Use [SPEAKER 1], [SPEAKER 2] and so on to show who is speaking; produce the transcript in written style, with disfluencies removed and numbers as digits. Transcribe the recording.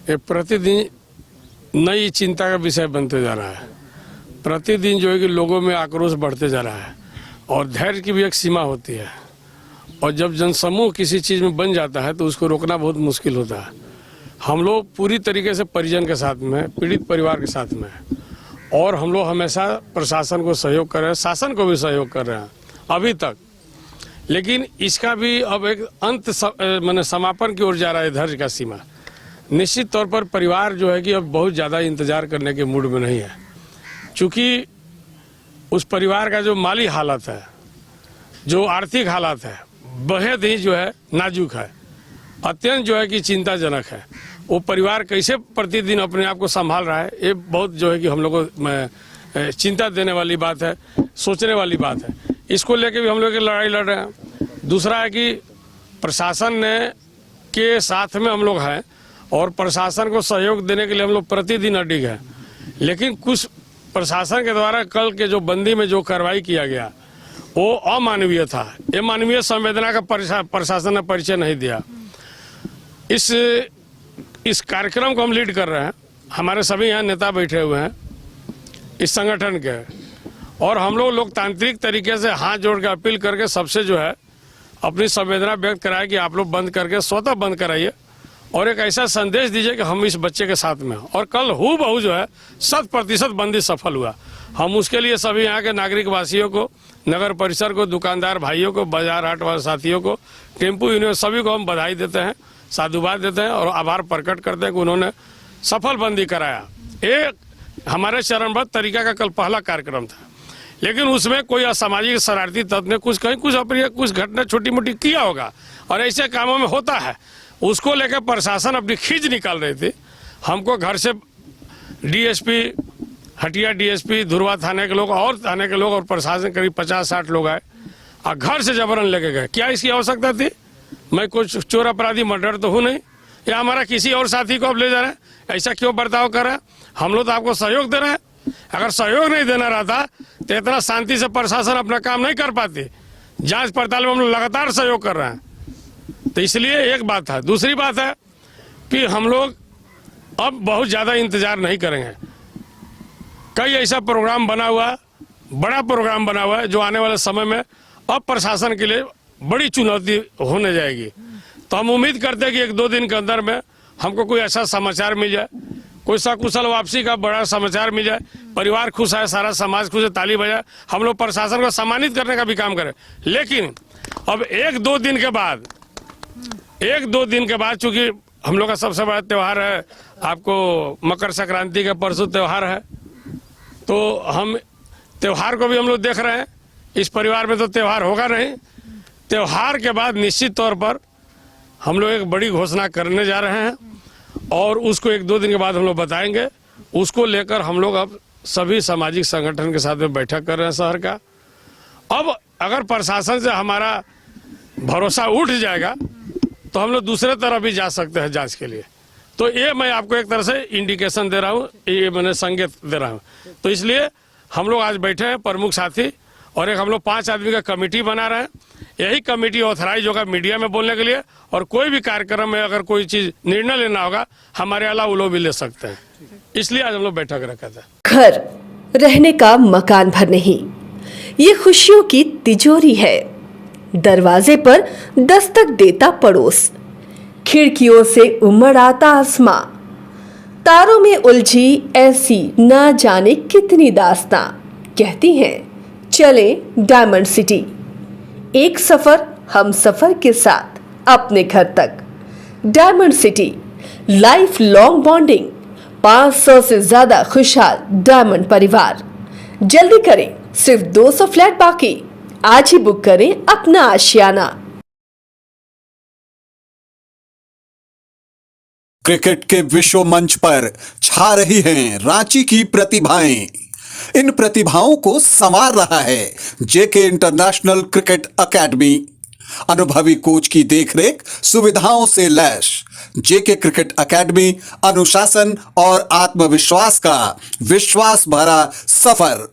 [SPEAKER 1] ये प्रतिदिन नई चिंता का विषय बनते जा रहा है। प्रतिदिन जो है कि लोगों में आक्रोश बढ़ते जा रहा है और धैर्य की भी एक सीमा होती है। और जब जनसमूह किसी चीज़ में बन जाता है तो उसको रोकना बहुत मुश्किल होता है। हम लोग पूरी तरीके से परिजन के साथ में, पीड़ित परिवार के साथ में, और हम लोग हमेशा प्रशासन को सहयोग कर रहे हैं, शासन को भी सहयोग कर रहे हैं अभी तक। लेकिन इसका भी अब एक अंत माने समापन की ओर जा रहा है धैर्य का सीमा। निश्चित तौर पर परिवार जो है कि अब बहुत ज़्यादा इंतजार करने के मूड में नहीं है, चूँकि उस परिवार का जो माली हालत है, जो आर्थिक हालत है, बेहद ही जो है नाजुक है, अत्यंत जो है कि चिंताजनक है। वो परिवार कैसे प्रतिदिन अपने आप को संभाल रहा है, ये बहुत जो है कि हम लोग को चिंता देने वाली बात है, सोचने वाली बात है। इसको लेके भी हम लोग लड़ाई लड़ रहे हैं। दूसरा है कि प्रशासन ने के साथ में हम लोग हैं और प्रशासन को सहयोग देने के लिए हम लोग प्रतिदिन अडिग हैं। लेकिन कुछ प्रशासन के द्वारा कल के जो बंदी में जो कार्रवाई किया गया वो अमानवीय था। ये मानवीय संवेदना का प्रशासन ने परिचय नहीं दिया। इस कार्यक्रम को हम लीड कर रहे हैं, हमारे सभी यहाँ नेता बैठे हुए हैं इस संगठन के, और हम लोग लोकतांत्रिक तरीके से हाथ जोड़ के अपील करके सबसे जो है अपनी संवेदना व्यक्त कराए कि आप लोग बंद करके स्वतः बंद कराइए और एक ऐसा संदेश दीजिए कि हम इस बच्चे के साथ में हैं। और कल हूबहू जो है 100% बंदी सफल हुआ। हम उसके लिए सभी यहाँ के नागरिक वासियों को, नगर परिसर को, दुकानदार भाइयों को, बाजार हाट वाले साथियों को, टेम्पू यूनियन सभी को हम बधाई देते हैं, साधुवाद देते हैं और आभार प्रकट करते हैं कि उन्होंने सफल बंदी कराया। एक हमारे चरणबद्ध तरीका का कल पहला कार्यक्रम था, लेकिन उसमें कोई असामाजिक शरारती तत्व ने कुछ घटना छोटी मोटी किया होगा और ऐसे कामों में होता है। उसको लेकर प्रशासन अपनी खींच निकाल रहे थे। हमको घर से डीएसपी, हटिया डीएसपी, धुरवा थाने के लोग और थाने के लोग और प्रशासन करीब 50-60 लोग आए और घर से जबरन लेके गए। क्या इसकी आवश्यकता थी? मैं कुछ चोर अपराधी मर्डर तो हूँ नहीं, या हमारा किसी और साथी को अब ले जा रहे हैं, ऐसा क्यों बर्ताव कर रहे हैं? हम लोग तो आपको सहयोग दे रहे हैं। अगर सहयोग नहीं देना रहा था तो इतना शांति से प्रशासन अपना काम नहीं कर पाते। जांच पड़ताल में हम लोग लगातार सहयोग कर रहे हैं। तो इसलिए एक बात था। दूसरी बात है कि हम लोग अब बहुत ज़्यादा इंतजार नहीं करेंगे। कई ऐसा प्रोग्राम बना हुआ, बड़ा प्रोग्राम बना हुआ है जो आने वाले समय में अब प्रशासन के लिए बड़ी चुनौती होने जाएगी। तो हम उम्मीद करते हैं कि 1-2 दिन के अंदर में हमको कोई ऐसा समाचार मिल जाए, कोई सकुशल वापसी का बड़ा समाचार मिल जाए, परिवार खुश है, सारा समाज खुश है, ताली बजाए, हम लोग प्रशासन को सम्मानित करने का भी काम करें। लेकिन अब 1-2 दिन के बाद चूंकि हम लोग का सबसे बड़ा त्यौहार है, आपको मकर संक्रांति का परसों त्यौहार है, तो हम त्यौहार को भी हम लोग देख रहे हैं। इस परिवार में तो त्यौहार होगा नहीं। त्यौहार के बाद निश्चित तौर पर हम लोग एक बड़ी घोषणा करने जा रहे हैं और उसको 1-2 दिन के बाद हम लोग बताएंगे। उसको लेकर हम लोग अब सभी सामाजिक संगठन के साथ में बैठक कर रहे हैं शहर का। अब अगर प्रशासन से हमारा भरोसा उठ जाएगा तो हम लोग दूसरे तरफ भी जा सकते हैं जांच के लिए। तो ये मैं आपको एक तरह से इंडिकेशन दे रहा हूँ, ये मैंने संकेत दे रहा हूँ। तो इसलिए हम लोग आज बैठे हैं प्रमुख साथी, और एक हम लोग 5 आदमी का कमेटी बना रहे हैं। यही कमेटी ऑथराइज होगा मीडिया में बोलने के लिए, और कोई भी कार्यक्रम में अगर कोई चीज निर्णय लेना होगा हमारे अलावा वो लोग भी ले सकते हैं। इसलिए आज हम लोग बैठक रखा था।
[SPEAKER 2] घर रहने का मकान भर नहीं, ये खुशियों की तिजोरी है। दरवाजे पर दस्तक देता पड़ोस, खिड़कियों से उमड़ आता आसमां, तारों में उलझी ऐसी ना जाने कितनी दास्तां। कहती हैं चले डायमंड सिटी, एक सफर हम सफर के साथ अपने घर तक। Diamond city, life long bonding, 500 से ज्यादा खुशहाल डायमंड परिवार। जल्दी करें, सिर्फ 200 फ्लैट बाकी। आज ही बुक करें अपना आशियाना।
[SPEAKER 3] क्रिकेट के विश्व मंच पर छा रही हैं रांची की प्रतिभाएं। इन प्रतिभाओं को संवार रहा है जेके इंटरनेशनल क्रिकेट एकेडमी। अनुभवी कोच की देखरेख, सुविधाओं से लैस जेके क्रिकेट एकेडमी अनुशासन और आत्मविश्वास का विश्वास भरा सफर।